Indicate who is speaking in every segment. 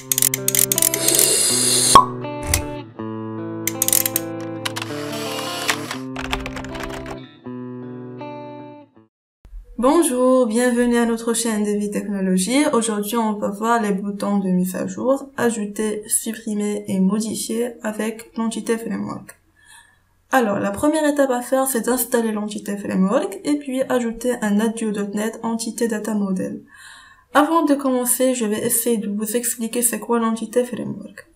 Speaker 1: Bonjour, bienvenue à notre chaîne de vie technologie. Aujourd'hui, on va voir les boutons de mise à jour, ajouter, supprimer et modifier avec l'entité framework. Alors, la première étape à faire, c'est d'installer l'entité framework et puis ajouter un Adio.NET entité data model. Avant de commencer, je vais essayer de vous expliquer c'est quoi l'entité framework.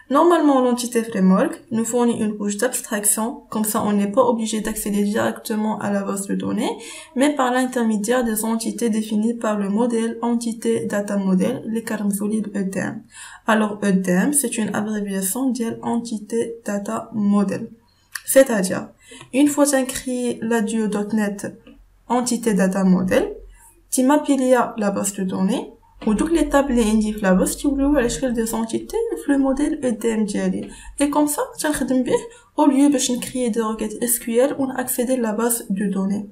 Speaker 1: Normalement, l'entité framework nous fournit une couche d'abstraction, comme ça on n'est pas obligé d'accéder directement à la base de données, mais par l'intermédiaire des entités définies par le modèle entité data model, les libre EDM. Alors EDM, c'est une abréviation de entité data model. C'est-à-dire, une fois inscrit l'Adio.NET entité data model, tu m'appuies la base de données, ou toutes les tables اللي عندي في la base تولوا على شكل des entités في le modèle EDM ديالي. Et comme ça, تنخدم به au lieu باش نكريي des requêtes SQL ou accéder à la base de données.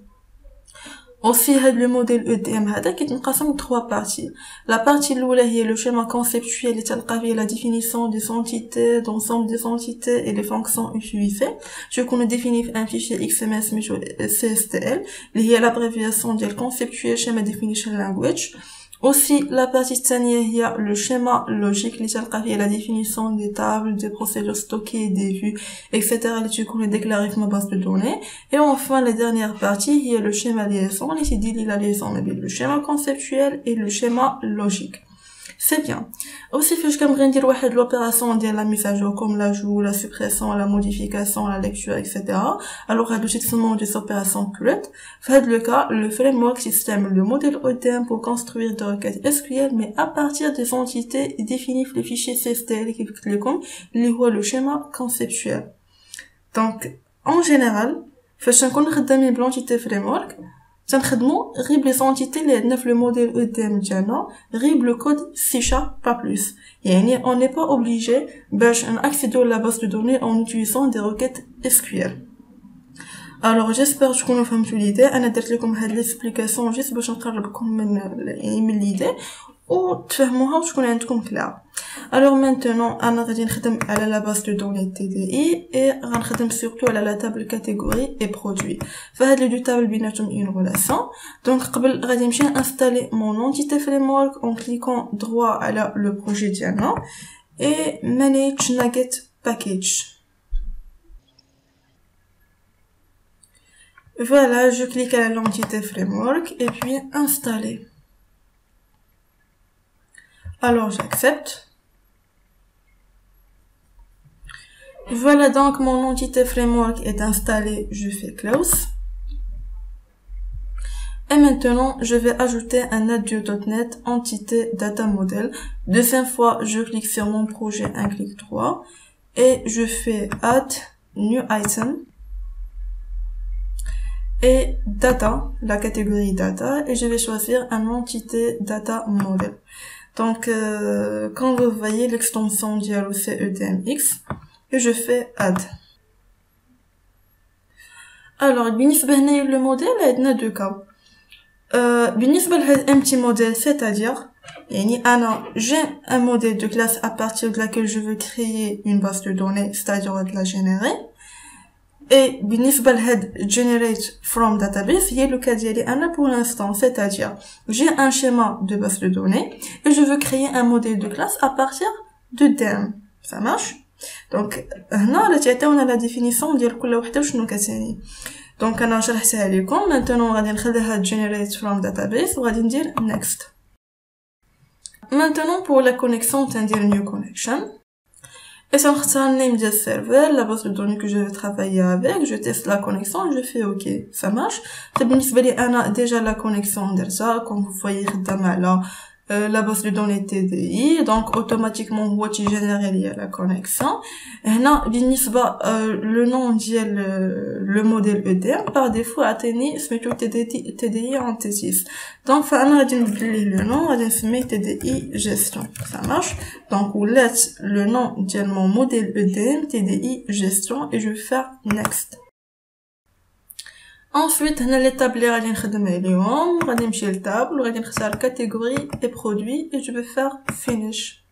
Speaker 1: Aussi, le modèle EDM هذا كيتنقسم en 3 parties. La partie الاولى هي le schéma conceptuel اللي تلقى فيه la définition des entités, d'ensemble des entités et les fonctions utilisées. Je connais définir un fichier XML سميتو CSTL اللي هي l'abréviation ديال conceptual schema definition language. Aussi, la partie الثانية هي le schéma logique اللي تلقى فيه la définition des tables, des procédures stockées, des vues, etc. اللي تكون déclarées في ma base de données. Et enfin, la dernière partie هي le schéma liaison اللي تدير la liaison ما بين le schéma conceptuel et le schéma logique. C'est bien. Aussi, فاش كنبغي ندير واحد l'opération ديال la mise à jour comme l'ajout, la suppression, la modification, la lecture, etc. Alors, هادو تسموا des opérations CRUD. في هاد le cas, le framework système le modèle EDM pour construire des requêtes SQL, mais à partir des entités définies le fichier CSTL qui est le schéma conceptuel. Donc, en général, فاش نكون خدامين بلونتيتي framework, تنخدمو غير لي زونتيتي اللي عندنا في لو موديل EDM ديالنا غير بلو كود سي شارب با بلوس. يعني on n'est pas obligé باش ناكسيدو لا باز دو دوني en utilisant des requêtes SQL. Alors j'espère تكونوا فهمتوا l'idée. انا درت لكم هاد ليسبليكاسيون جيست باش نقربكم من l'idée وتفهموها وتكون عندكم كلار. Alors maintenant, انا غادي نخدم على la base de données TDI et غنخدم surtout على la table catégorie et produit. فهاد لي دو تابل بيناتهم une relation. Donc قبل غادي نمشي installer mon entité framework en cliquant droit على le projet ديالنا et manage NuGet package. Voilà, je clique à l'entité framework et puis installer. Alors j'accepte. Voilà donc mon entité framework est installée, je fais close. Et maintenant, je vais ajouter un Adio.NET entité data model. Deuxième fois, je clique sur mon projet, un clic droit, et je fais add new item et data, la catégorie data, et je vais choisir un entité data model. Donc, quand vous voyez l'extension dialogue c'est EDMX, et je fais add. Alors, بالنسبة هنا le modèle عندنا deux cas. بالنسبة لهاد empty model, c'est-à-dire يعني أنا j'ai un modèle de classe à partir de laquelle je veux créer une base de données, c'est-à-dire de la générer. Et بالنسبة لهاد generate from database هي le cas ديالي أنا pour l'instant, c'est-à-dire j'ai un schéma de base de données et je veux créer un modèle de classe à partir de DEM. Ça marche? Donc هنا راه تعطيونا la définition ديال كل وحده وشنو كتعني. دونك انا شرحتها لكم. maintenant غادي نخليها generate from database وغادي ندير next. maintenant pour la connexion تندير new connection et ça نختار name ديال serveur, la base de données que je vais travailler avec, je teste la connexion et je fais ok, ça marche. بالنسبه لي انا déjà la connexion درتها comme vous voyez خدامه على la base de données TDI, donc automatiquement هو تيجينيري ليا la connexion. هنا بالنسبه le nom ديال le modèle EDM par défaut عطيني سميتو TDI entities. donc فانا غادي نبدل ليه le nom غادي نسميه TDI gestion. ça marche. donc ولات le nom ديال mon modèle EDM TDI gestion et je vais faire next. Ensuite, هنا les tables اللي غادي نخدم عليهم غادي نمشي للتابل وغادي نختار catégorie et produit et je vais faire finish.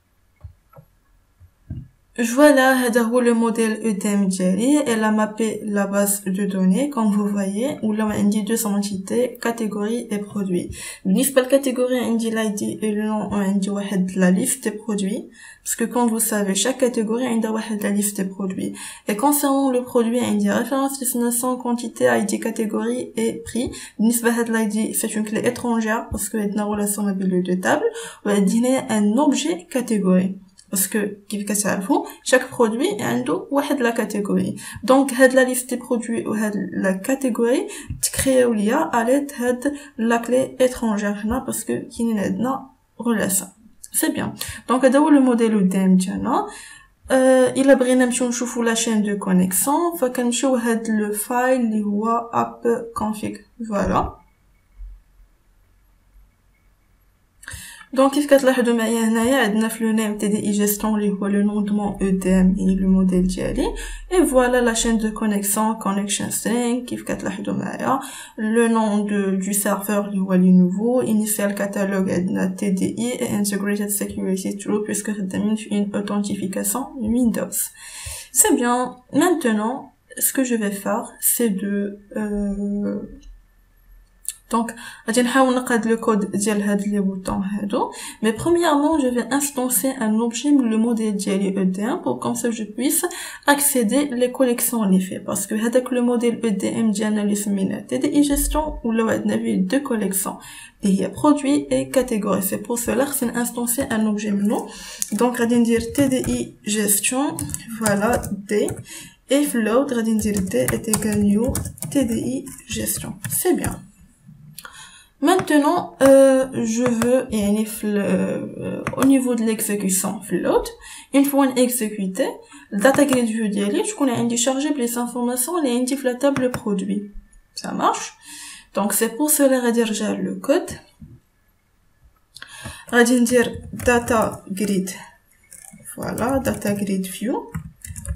Speaker 1: Voilà, هذا هو le modèle EDM ديالي. Elle a mappé la base de données, comme vous voyez, où là, on dit deux entités, catégories et produits. بالنسبة للcatégorie, on dit l'ID et le nom, on dit la liste des produits. Parce que comme vous savez, chaque catégorie, on dit la liste des produits. Et concernant le produit, on dit référence, destination, quantité, ID, catégorie et prix. بالنسبة à l'ID, c'est une clé étrangère, parce qu'il y a une relation avec les deux tables. On va donner un objet catégorie. Parce que, كيف كتعرفوا, chaque produit عنده واحد la catégorie. Donc, هاد la liste des produits ou هاد la catégorie تكريو ليا à l'aide هاد la clé étrangère هنا parce que كاينين عندنا relation. C'est bien. Donc, هذا هو le modèle EDM ديالنا. إلا بغينا نمشيو نشوفوا la chaîne de connexion فكنمشيو هاد le file اللي هو app.config. Voilà. Donc, كيف كتلاحظوا معايا هنايا عندنا في لو نيم TDI gestion اللي هو le nom de mon EDM يعني le modèle ديالي. Et voilà la chaîne de connexion, connection string, كيف كتلاحظوا معايا le nom du serveur اللي هو لي nouveau, initial catalogue عندنا TDI et integrated security true puisque خدامين في une authentification Windows. C'est bien. Maintenant, ce que je vais faire, c'est de donc, غادي نحاول نقاد le code ديال هاد les boutons هادو. Mais premièrement, je vais instancer un objet le modèle ديالي EDM pour comme ça je puisse accéder les collections اللي فيه. Parce que هذاك le modèle EDM ديالنا اللي سميناه TDI gestion ولا عندنا فيه deux collections اللي هي produit et catégorie. C'est pour cela que c'est instancer un objet منو. Donc, غادي ندير TDI gestion, voilà, D. Et float, غادي ندير D est égal new TDI gestion. C'est bien. Maintenant, je veux, au niveau de l'exécution float, une fois exécuté, le data grid view ديالي تكون عندي chargé les informations اللي عندي في la table produit. Ça marche? Donc c'est pour cela غادي نرجع le code. غادي ندير data grid. Voilà, data grid view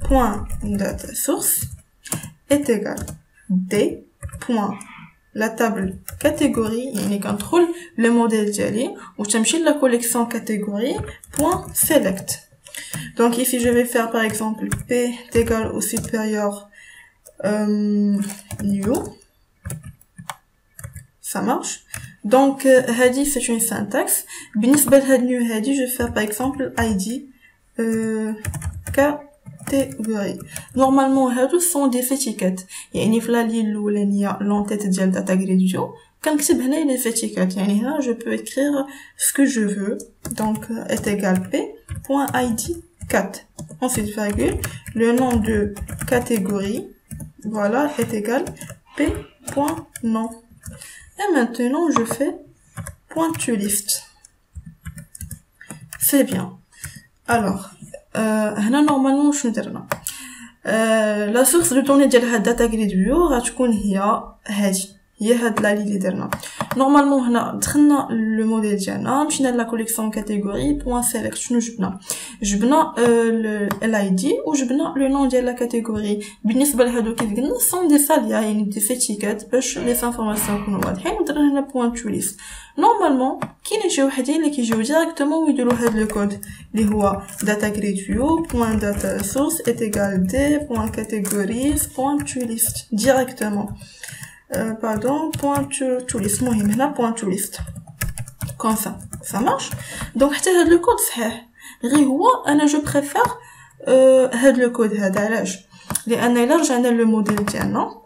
Speaker 1: point data source est égal d point la table catégorie يعني contrôle le modèle ديالي وتمشي la collection catégorie point select. Donc ici je vais faire par exemple p est égal au supérieur new. Ça marche. Donc هذه c'est une syntaxe. بالنسبة لهاد new هذه je vais faire par exemple id catégorie. Normalement هادو sont des étiquettes. يعني في la ligne الاولانيه l'entête ديال data grid view كنكتب هنا les étiquettes. يعني هنا je peux écrire ce que je veux. Donc est égal p point id cat. Ensuite virgule le nom de catégorie. Voilà est égal p point nom. Et maintenant je fais point to list. C'est bien. Alors هنا نورمالمون شنو درنا لا سورس دو دوني ديال هاد داتا جريد فيو غتكون هي هادي هي هاد لا لي اللي درنا نورمالمون هنا دخلنا لو موديل ديالنا مشينا لا كوليكسيون كاتيجوري بوين سيليكت شنو جبنا الاي دي وجبنا لو نون ديال لا كاتيجوري بالنسبه لهادو كيف قلنا سون دي ساليا يعني دي فيتيكات باش لي انفورماسيون يكونوا واضحين ودرنا هنا بوين تو ليست نورمالمون كاينين شي وحدين اللي كيجيو ديريكتومون ويديروا هاد لو كود اللي هو data grid view point data source est égal d point categories point to list directement pardon point to list مهم هنا point to list comme ça marche. donc حتى هاد لو كود صحيح غير هو انا جو بريفير هاد لو كود هذا علاش لان الا رجعنا لو موديل ديالنا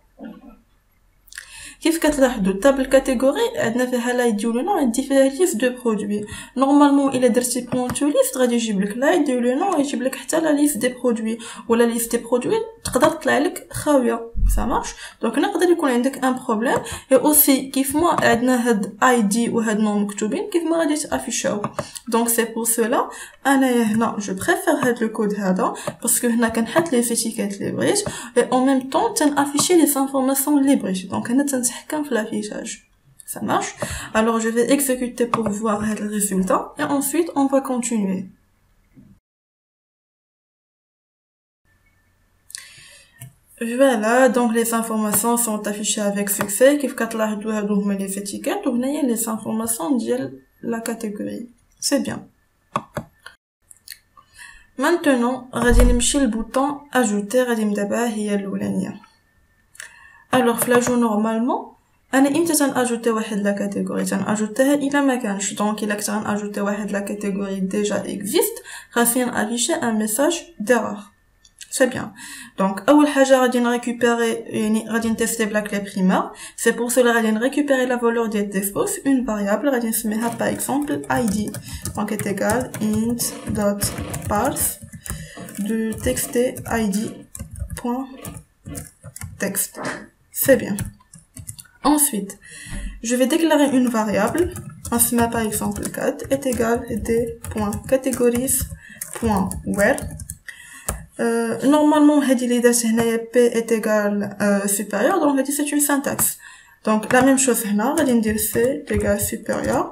Speaker 1: كيف كتلاحظوا التابل كاتيجوري عندنا فيها لا يدي لو نون عندي فيها ليست دو برودوي نورمالمون الا درتي بوين تو ليست غادي يجيب لك لا يدي لو نون يجيب لك حتى لا ليست دي برودوي ولا ليست دي برودوي تقدر تطلع لك خاويه ça marche. donc نقدر يكون عندك ان بروبليم اي اوسي كيف ما عندنا هاد اي دي وهاد نون مكتوبين كيف ما غادي تافيشاو دونك سي بور سولا انايا هنا جو بريفير هاد لو كود هذا باسكو هنا كنحط لي فيتيكات لي بغيت اي اون ميم طون تنافيشي لي انفورماسيون لي بغيت دونك انا تنتحكم في l'affichage. Ça marche. Alors je vais exécuter pour voir le résultat et ensuite on va continuer. Voilà, donc les informations sont affichées avec succès. كيف كتلاحظوا هادو هما لي فيتيكات وهنايا لي انفورماسيون ديال la catégorie. C'est bien. Maintenant, غادي نمشي للبوطون ajouter غادي دابا هي الاولانيه. alors في لاجو نورمالمون انا امتى تناجوتي واحد لا كاتيجوري تناجوتيها الا ما كانش دونك الا كنت غناجوتي واحد لا كاتيجوري ديجا اكزيست خاصني نافيشي ان ميساج ديرور. سي بيان. دونك اول حاجه غادي نريكوبيري يعني غادي نتيستي بلا كلي بريمير. سي بور سولا غادي نريكوبيري لا فالور ديال تيستبوكس اون فاريابل غادي نسميها باغ اكزومبل id دونك est égal int dot parse de texte id point texte. C'est bien. Ensuite, je vais déclarer une variable, on se met par exemple 4 est égal d.categories.where. Normalement, p est égal supérieur, donc c'est une syntaxe. Donc la même chose là, on va dire c est égal supérieur,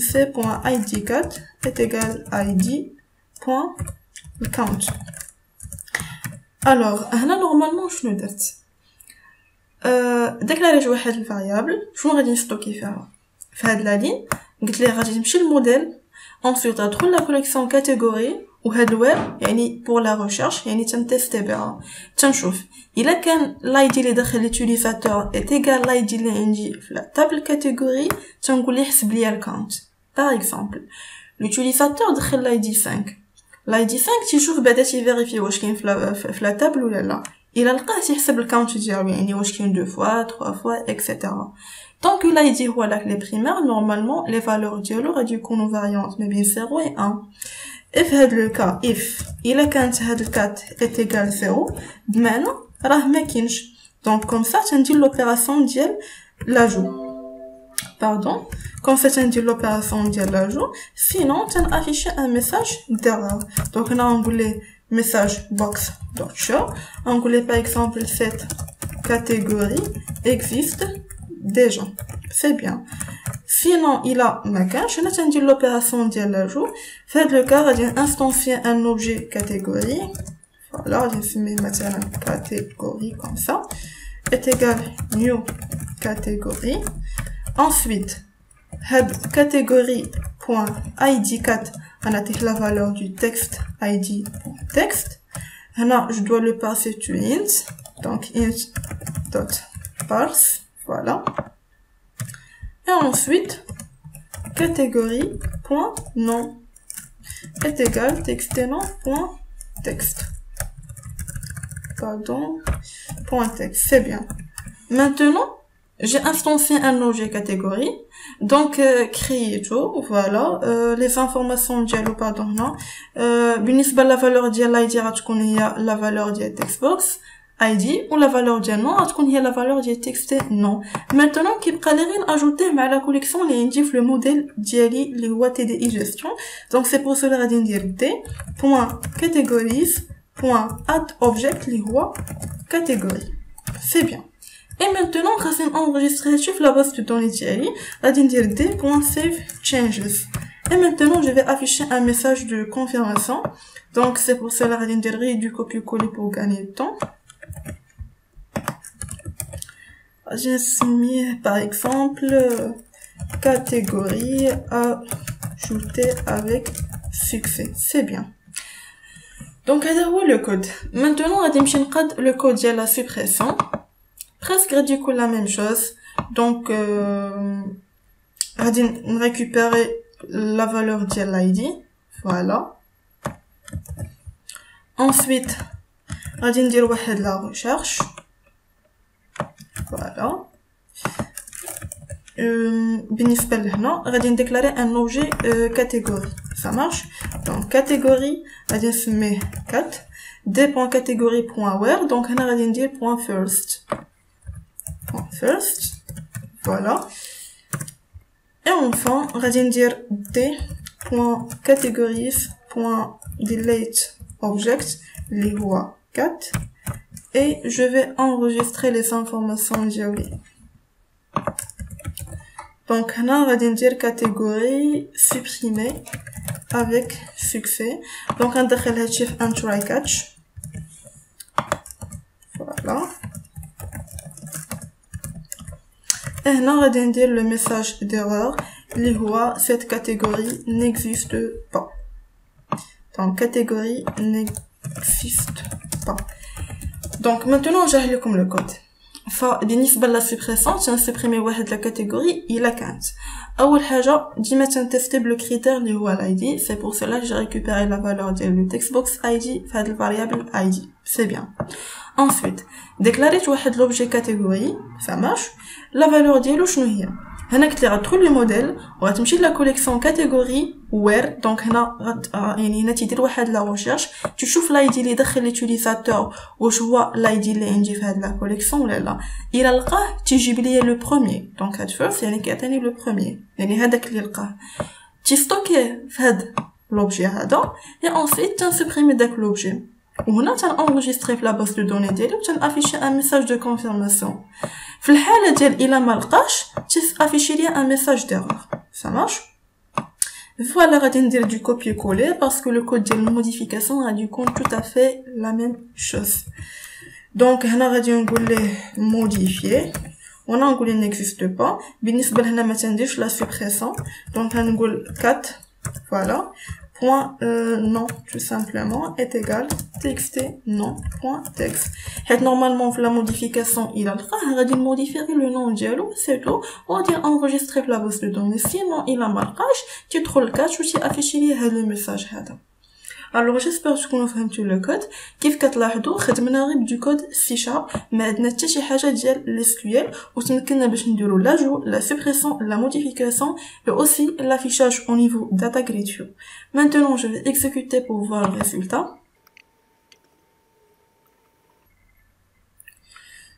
Speaker 1: c.id4 est égal id.count. Alors, là normalement, je ne date. déclarer واحد الفاريابل شنو غادي نستوكي فيها في هاد لا لين قلت ليه غادي تمشي للموديل ensuite تدخل لا كوليكسيون كاتيجوري وهاد الوير يعني بور لا ريشيرش يعني تنتيستي بها تنشوف الا كان لايدي اللي داخل ليوتيليزاتور ايت ايغال لايدي اللي عندي في لا تابل كاتيجوري تنقول ليه حسب ليا الكاونت. باغ اكزومبل ليوتيليزاتور دخل لايدي 5 لايدي 5 تيشوف بعدا تيفيريفي واش كاين في لا تابل ولا لا. إلا لقاه تيحسب الكاونت ديالو يعني واش كاين 2 fois 3 fois etc. طونك لا يدي هو لا كلي بريمير نورمالمون لي فالور ديالو غادي يكونوا فاريونت ما بين 0 و 1. اف هاد لو كا اف الا كانت هاد الكات ايت ايغال 0 بمعنى راه ما كاينش دونك كوم سا تندير لوبيراسيون ديال لاجو باردون كوم سا تندير لوبيراسيون ديال لاجو سينون تنافيشي ان ميساج ديرور. دونك هنا نقول ليه message box dot show. On voulait par exemple cette catégorie existe déjà. C'est bien. Sinon, il a ma cache. On a dit l'opération de l'ajout. Faites le cas, on instancier un objet catégorie. Voilà, j'ai mis maintenant catégorie comme ça. Est égal new catégorie. Ensuite, head catégorie point id4. On a la valeur du texte id.text. Maintenant, je dois le passer to int. Donc, int.parse. Voilà. Et ensuite, catégorie.nom est égal texte.text. Pardon. .text. C'est bien. Maintenant, j'ai instancié un objet catégorie. Donc créer tout voilà les informations ديالو pardon هنا بالنسبه للفالور ديال لايدي غتكون هي لا فالور ديال تكستبوكس ايدي ولا فالور ديال نو غتكون هي لا فالور ديال تكست نو. مينتونون كيبقى لي غير اجوتيه مع لا كوليكسيون اللي عندي في لو موديل ديالي اللي هو تي دي اي جيستيون. دونك سي بور سولا غادي ندير دي بوين كاتيجوريز بوين اد اوبجيكت اللي هو كاتيجوري. سي بيان. Et maintenant, خاصني enregistrer شوف la base de données ديالي غادي ندير d.save changes. Et maintenant, je vais afficher un message de confirmation. Donc, c'est pour cela غادي ندير غير du copier-coller pour gagner du temps. J'ai mis par exemple catégorie ajoutée avec succès. C'est bien. Donc, هذا هو le code. Maintenant, غادي نمشي نقاد le code ديال la suppression. Presque du coup la même chose. Donc غادي récupérer la valeur de l'id. Voilà. Ensuite غادي ندير واحد la recherche. Voilà. بالنسبة لهنا غادي déclarer un objet catégorie. Ça marche. Donc catégorie غادي نسميه cat d.catégorie.where. Donc هنا غادي ندير .first. First, voilà. Et enfin, غادي ندير d.categories.delete object اللي هو cat et je vais enregistrer les informations ديالي. Donc هنا غادي ندير catégorie supprimée avec succès. Donc غندخل هادشي في un try catch. Voilà. Et هنا غادي ندير le message d'erreur اللي هو cette catégorie n'existe pas. Donc catégorie n'existe pas. Donc maintenant j'ai comme le code. فبالنسبه للسبريسون تنسبريمي واحد لا كاتيجوري الا كانت اول حاجه ديما تنتستي بلو كريتير اللي هو الاي دي سي بور سولا جي ريكوبيري لا فالور ديال لو تكست بوكس اي دي في هاد الفاريابل اي دي سي بيان ensuite ديكلاريت واحد لوبجي كاتيجوري ça marche لا فالور ديالو شنو هي هنا قلت لي غتدخل لو موديل وغتمشي لا كوليكسيون كاتيجوري وير دونك هنا يعني هنا تيدير واحد لا ريشيرش تشوف لاي دي اللي دخل ليوتيليزاتور واش هو لاي دي اللي عندي في هاد لا كوليكسيون ولا لا الا لقاه تيجيب لي لو بروميير دونك هاد فيرست يعني كيعطيني لو بروميير يعني هذاك اللي لقاه تيستوكيه في هاد لوبجي هذا اي انسيت تنسبريمي داك لوبجي وهنا تنانجستري في لا باز دو دوني ديالي وتنافيشي ان ميساج دو كونفيرماسيون في الحاله ديال الا ما لقاش تافيشي لي ان ميساج ديرور ça marche voilà غادي ندير du copier coller parce que le code ديال الموديفيكاسيون غادي يكون tout à fait la même chose donc هنا غادي نقول ليه modifier وانا نقول ليه n'existe pas بالنسبه لهنا ما تنديرش la suppression donc غنقول cat voilà point non tout simplement est égal txt non point text حيت normalement في la modification il a لقاه غادي نموديفيي le nom ديالو c'est tout وغادي enregistrer في la base de données sinon il a ما لقاش تيدخل الكاش وتيافيشي ليه هذا الميساج هذا alors j'espère تكونوا فهمتوا لو كود كيف كتلاحظوا خدمنا غير دو كود سي شارب ما عندنا حتى شي حاجه ديال الاسكيول وتمكننا باش نديروا لاجو لا سوبريسيون لا موديفيكاسيون et aussi l'affichage au niveau data grid view maintenant je vais exécuter pour voir le résultat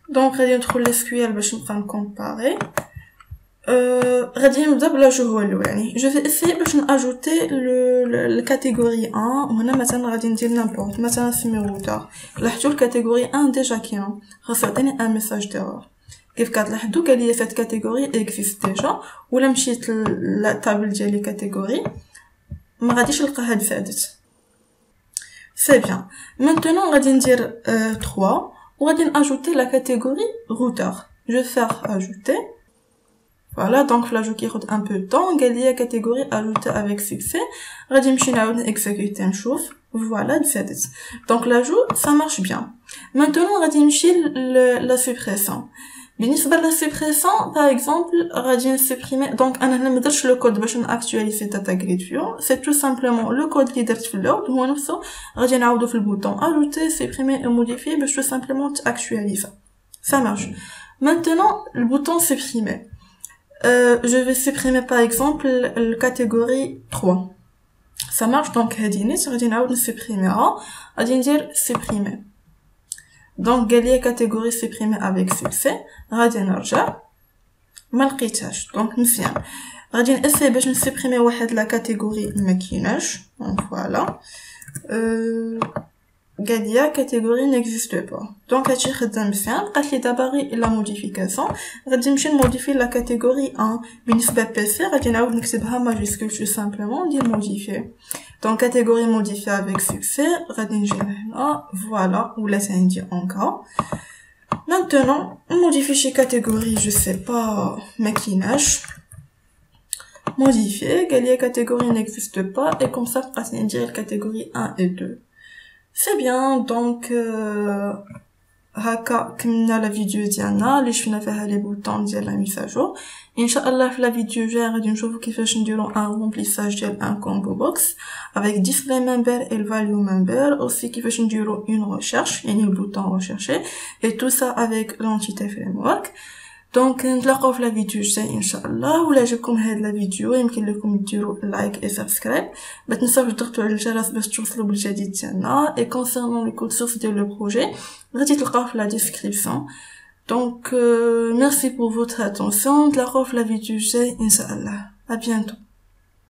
Speaker 1: donc غادي ندخل للسكيول باش نبقى نكومباري غادي نبدا بلاجو هو الاولاني جو في اسيي باش ناجوتي الكاتيجوري 1 وهنا مثلا غادي ندير نيمبورط مثلا سمي روتر لاحظوا الكاتيجوري 1 ديجا كاين خاص يعطيني ان ميساج ديرور كيف كتلاحظوا قال لي فات كاتيجوري اكزيست ديجا ولا مشيت للطابل ديالي كاتيجوري ما غاديش نلقى هاد فادت سي بيان مانتونون غادي ندير 3 وغادي ناجوتي لا كاتيجوري روتر جو فير اجوتي voilà donc l'ajout qui prend un peu de temps قال لي catégorie ajoutée avec succès غادي نمشي نعاود نexécuter نشوف voilà فاتت donc l'ajout ça marche bien maintenant غادي نمشي la suppression بالنسبه لا suppression par exemple غادي نسبريمي donc انا هنا ما درتش لو كود باش ناكtualiser data grid view c'est tout simplement le code اللي درت في الاول هو نفسه غادي نعاودو في البوطون ajouter supprimer et modifier باش tout simplement actualiser ça marche maintenant le bouton supprimer je vais supprimer par exemple la catégorie 3 ça marche donc هادي نيت غادي نعاود نسبريميها غادي ندير supprimer donc قال لي catégorie supprimer avec succès غادي نرجع ما لقيتهاش دونك مزيان غادي ناسي باش نسبريمي واحد لا كاتيجوري ما كايناش دونك فوالا قال لي كاتيجوري n'existe pas دونك هادشي خدام مزيان بقات لي دابا غير لا موديفيكاسيون غادي نمشي نموديفي لا كاتيجوري 1 بالنسبه بي سي غادي نعاود نكتبها ماجيسكول تو سامبلومون ندير موديفي دونك كاتيجوري موديفي افيك سوكسي غادي نجي هنا فوالا ولات عندي اونكا maintenant modifier chez catégorie je sais pas ما كايناش modifier قال لي catégorie n'existe pas et comme ça بقات ندير الكاتيجوري 1 et 2 c'est bien donc هكا كملنا لا فيديو ديالنا اللي شفنا فيها لي بوطون ديال لا ميساجور ان شاء الله في لا فيديو جايه غادي نشوفوا كيفاش نديرو ان رومبليساج ديال ان كومبو بوكس avec display member et le value member aussi كيفاش نديرو une recherche يعني البوطون rechercher et tout ça avec l'entité framework دونك نتلاقاو في لا فيديو الجاي ان شاء الله ولا عجبكم هاد لا فيديو يمكن لكم ديروا لايك اي سبسكرايب ما تنساوش تضغطوا على الجرس باش توصلوا بالجديد ديالنا اي كونسيرنون لي كود سورس ديال لو بروجي غادي تلقاوه في لا ديسكريبسيون دونك ميرسي بور فوتر اتونسيون نتلاقاو في لا فيديو الجاي ان شاء الله à bientôt